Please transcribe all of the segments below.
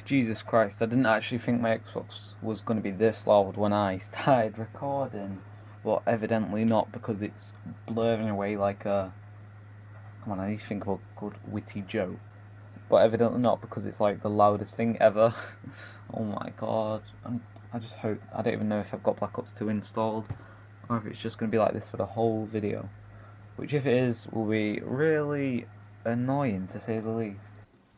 Jesus Christ, I didn't actually think my Xbox was going to be this loud when I started recording, but evidently not, because it's blurring away like a... Come on, I need to think of a good witty joke. But evidently not, because it's like the loudest thing ever. Oh my god. I just hope... I don't even know if I've got Black Ops 2 installed, or if it's just going to be like this for the whole video. Which, if it is, will be really annoying, to say the least.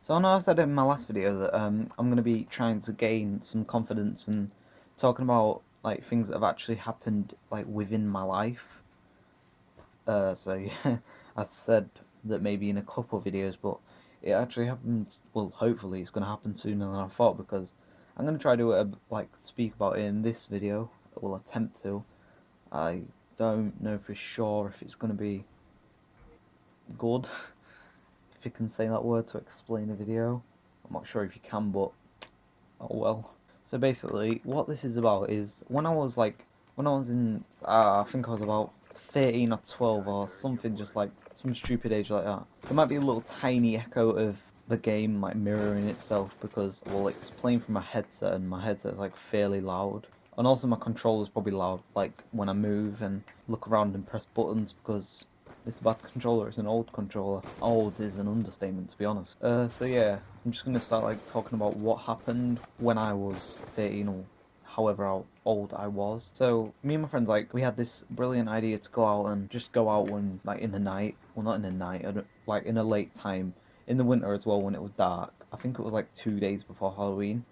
So I know I said in my last video that I'm going to be trying to gain some confidence and talking about like things that have actually happened like within my life. So yeah, I said that maybe in a couple of videos, but it actually happens. Well, hopefully it's going to happen sooner than I thought, because I'm going to try to like speak about it in this video. I will attempt to. I don't know for sure if it's going to be good. If you can say that word to explain a video. I'm not sure if you can, but oh well. So basically, what this is about is when I was in, I think I was about 13 or 12 or something, just like some stupid age like that. There might be a little tiny echo of the game like mirroring itself, because, well, it's playing from my headset, and my headset is like fairly loud. And also my controller's probably loud, like when I move and look around and press buttons, because this bad controller is an old controller. Old is an understatement, to be honest. So yeah, I'm just gonna start like talking about what happened when I was 13, or however old I was. So me and my friends, like, we had this brilliant idea to go out and just go out when, like, in the night. Well, not in the night, like in a late time, in the winter as well, when it was dark. I think it was like 2 days before Halloween,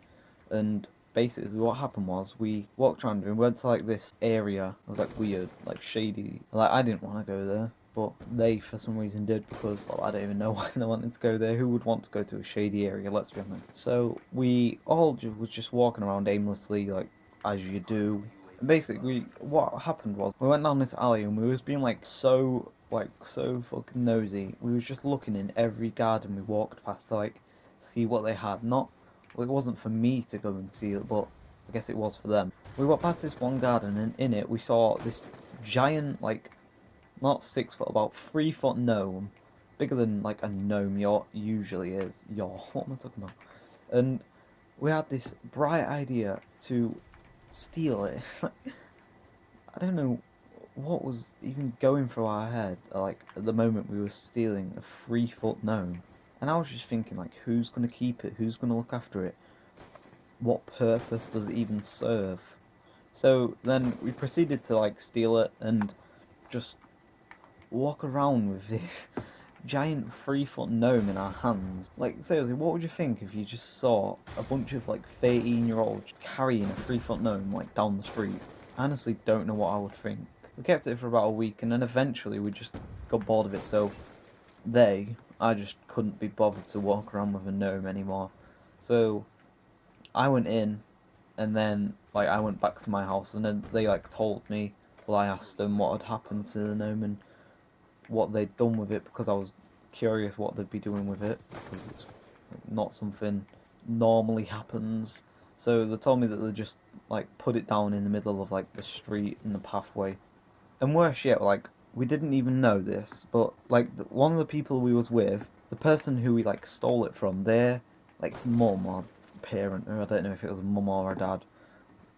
and basically what happened was we walked around and we went to like this area. It was like weird, like shady. Like, I didn't want to go there, but they for some reason did, because, well, I don't even know why they wanted to go there. Who would want to go to a shady area, let's be honest. So we all was just walking around aimlessly, like as you do. And basically what happened was we went down this alley and we was being like so fucking nosy. We was just looking in every garden we walked past to like see what they had. Not, well, it wasn't for me to go and see it, but I guess it was for them. We walked past this one garden, and in it we saw this giant, like, not 6 foot, about 3 foot gnome, bigger than like a gnome usually is. What am I talking about? And we had this bright idea to steal it. I don't know what was even going through our head, like, at the moment we were stealing a 3 foot gnome. And I was just thinking, like, who's gonna keep it? Who's gonna look after it? What purpose does it even serve? So then we proceeded to like steal it and just walk around with this giant 3 foot gnome in our hands. Like, seriously, what would you think if you just saw a bunch of like 13-year-olds carrying a 3 foot gnome like down the street? I honestly don't know what I would think. We kept it for about a week, and then eventually we just got bored of it, so I just couldn't be bothered to walk around with a gnome anymore. So I went in, and then like I went back to my house, and then they like told me, well, I asked them what had happened to the gnome and what they'd done with it, because I was curious what they'd be doing with it, because it's not something normally happens. So they told me that they just like put it down in the middle of like the street and the pathway. And worse yet, like, we didn't even know this, but like one of the people we was with, the person who we like stole it from, their like mum or parent, or I don't know if it was a mum or a dad,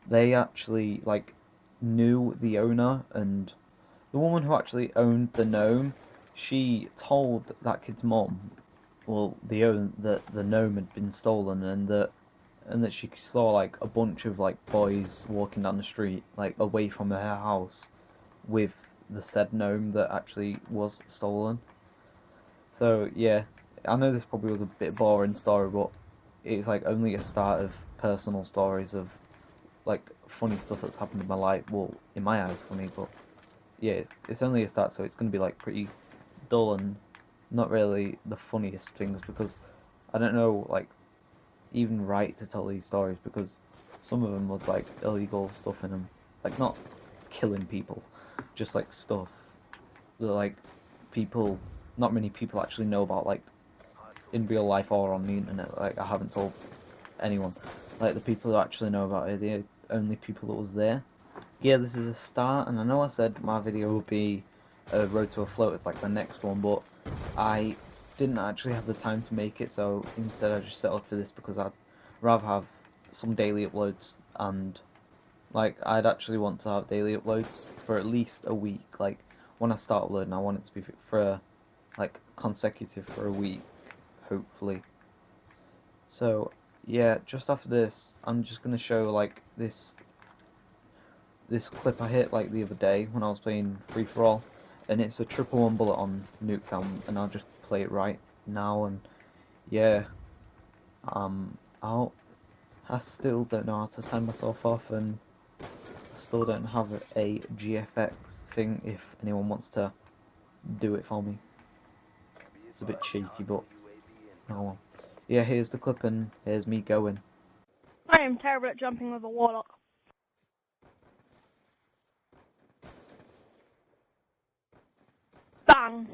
they actually like knew the owner, and the woman who actually owned the gnome, she told that kid's mom, well, that the gnome had been stolen, and that she saw like a bunch of like boys walking down the street, like away from her house, with the said gnome that actually was stolen. So yeah, I know this probably was a bit boring story, but it's like only a start of personal stories of like funny stuff that's happened in my life. Well, in my eyes, funny, but yeah, it's only a start, so it's going to be like pretty dull and not really the funniest things, because I don't know like even right to tell these stories, because some of them was like illegal stuff in them, like not killing people, just like stuff that like not many people actually know about, like in real life or on the internet. Like, I haven't told anyone. Like, the people who actually know about it, the only people that was there. Yeah, this is a start, and I know I said my video would be a Road to a Float with like the next one, but I didn't actually have the time to make it, so instead I just settled for this, because I rather have some daily uploads, and like I'd actually want to have daily uploads for at least a week. Like when I start uploading, I want it to be for like consecutive for a week, hopefully. So yeah, just after this, I'm just gonna show like this clip I hit like the other day when I was playing free for all, and it's a triple one bullet on Nuketown, and I'll just play it right now. And yeah, I'll I still don't know how to sign myself off, and I still don't have a GFX thing if anyone wants to do it for me. It's a bit cheeky, but oh well. Yeah, here's the clip, and here's me going. I am terrible at jumping with a warlock. Bang!